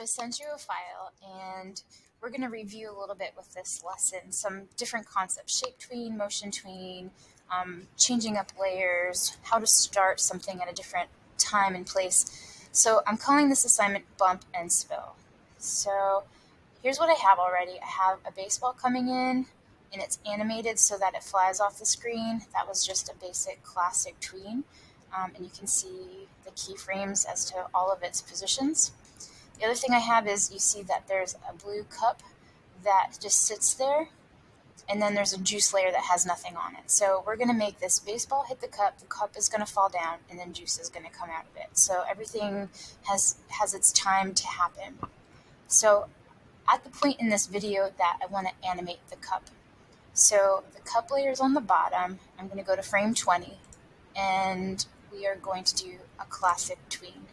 I sent you a file and we're going to review a little bit with this lesson some different concepts: shape tween, motion tween, changing up layers, how to start something at a different time and place. So I'm calling this assignment bump and spill. So here's what I have already. I have a baseball coming in and it's animated so that it flies off the screen. That was just a basic classic tween. And you can see the keyframes as to all of its positions. The other thing I have is you see that there's a blue cup that just sits there, and then there's a juice layer that has nothing on it. So we're going to make this baseball hit the cup is going to fall down, and then juice is going to come out of it. So everything has its time to happen. So at the point in this video that I want to animate the cup. So the cup layer is on the bottom. I'm going to go to frame 20, and we are going to do a classic tween.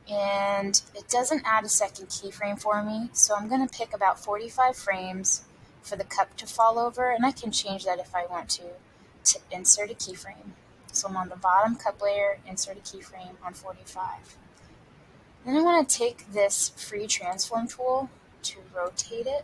And it doesn't add a second keyframe for me, so I'm going to pick about 45 frames for the cup to fall over, and I can change that if I want to insert a keyframe. So I'm on the bottom cup layer, insert a keyframe on 45. Then I want to take this free transform tool to rotate it,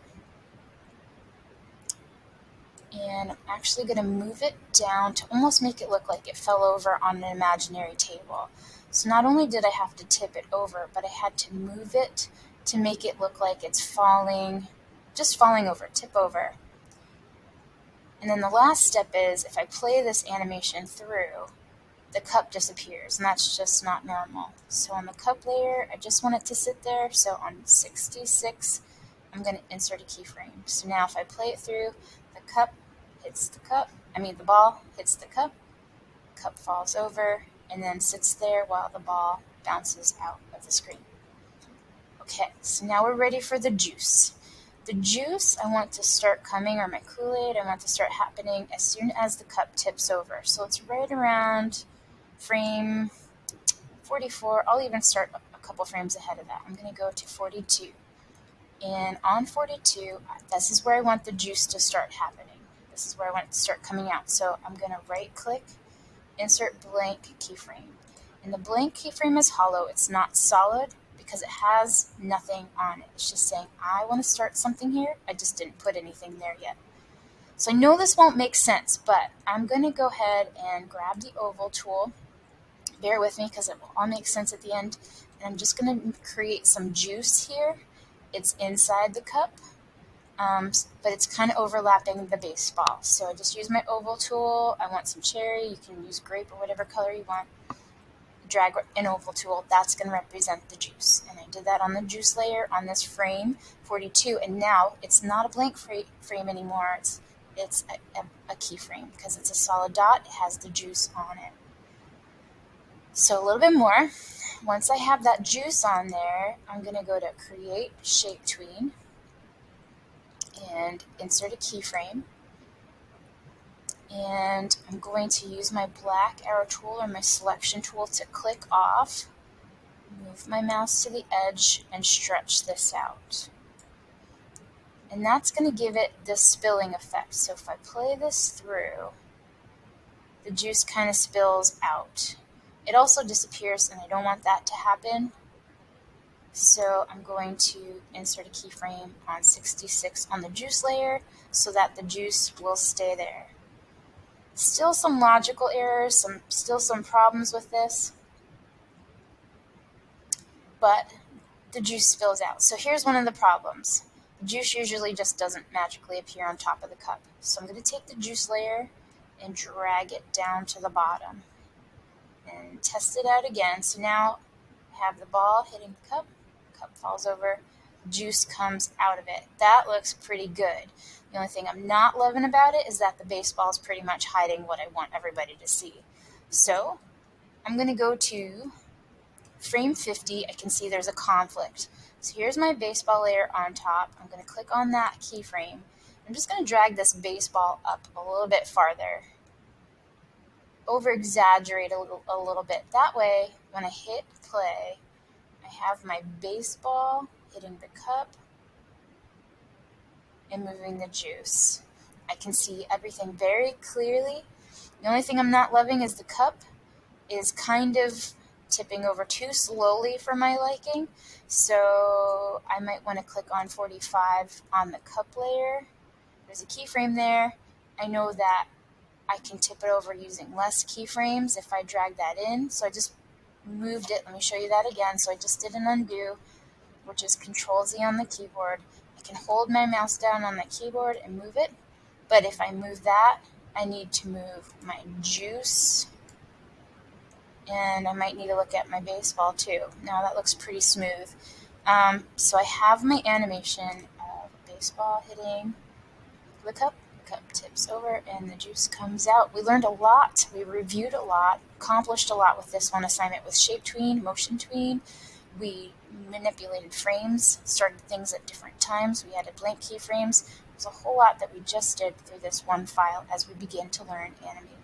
and I'm actually going to move it down to almost make it look like it fell over on an imaginary table. So not only did I have to tip it over, but I had to move it to make it look like it's falling, just falling over, tip over. And then the last step is if I play this animation through, the cup disappears, and that's just not normal. So on the cup layer, I just want it to sit there. So on 66, I'm going to insert a keyframe. So now if I play it through, the cup hits the cup, the ball hits the cup falls over, and then sits there while the ball bounces out of the screen. Okay, so now we're ready for the juice. The juice I want to start coming, or my Kool-Aid, I want to start happening as soon as the cup tips over. So it's right around frame 44. I'll even start a couple frames ahead of that. I'm going to go to 42. And on 42, this is where I want the juice to start happening. This is where I want it to start coming out. So I'm going to right-click, insert blank keyframe. And the blank keyframe is hollow. It's not solid because it has nothing on it. It's just saying, I want to start something here. I just didn't put anything there yet. So I know this won't make sense, but I'm going to go ahead and grab the oval tool. Bear with me because it will all make sense at the end. And I'm just going to create some juice here. It's inside the cup, but it's kind of overlapping the baseball. So I just use my oval tool. I want some cherry. You can use grape or whatever color you want. Drag an oval tool. That's going to represent the juice. And I did that on the juice layer on this frame 42. And now it's not a blank frame anymore. It's a keyframe because it's a solid dot. It has the juice on it. So a little bit more. Once I have that juice on there, I'm going to go to Create Shape Tween and insert a keyframe. And I'm going to use my black arrow tool or my selection tool to click off, move my mouse to the edge, and stretch this out. And that's going to give it this spilling effect. So if I play this through, the juice kind of spills out. It also disappears, and I don't want that to happen. So I'm going to insert a keyframe on 66 on the juice layer so that the juice will stay there. Still some logical errors, still some problems with this, but the juice spills out. So here's one of the problems. The juice usually just doesn't magically appear on top of the cup. So I'm going to take the juice layer and drag it down to the bottom and test it out again. So now I have the ball hitting the cup falls over, juice comes out of it. That looks pretty good. The only thing I'm not loving about it is that the baseball is pretty much hiding what I want everybody to see. So I'm going to go to frame 50. I can see there's a conflict. So here's my baseball layer on top. I'm going to click on that keyframe. I'm just going to drag this baseball up a little bit farther. Over-exaggerate a little bit. That way, when I hit play, I have my baseball hitting the cup and moving the juice. I can see everything very clearly. The only thing I'm not loving is the cup is kind of tipping over too slowly for my liking. So I might want to click on 45 on the cup layer. There's a keyframe there. I know that I can tip it over using less keyframes if I drag that in. So I just moved it. Let me show you that again. So I just did an undo, which is Control-Z on the keyboard. I can hold my mouse down on the keyboard and move it. But if I move that, I need to move my juice. And I might need to look at my baseball too. Now that looks pretty smooth. So I have my animation of baseball hitting the cup tips over, and the juice comes out. We learned a lot. We reviewed a lot, accomplished a lot with this one assignment with shape tween, motion tween. We manipulated frames, started things at different times. We added blank keyframes. There's a whole lot that we just did through this one file as we begin to learn Animate.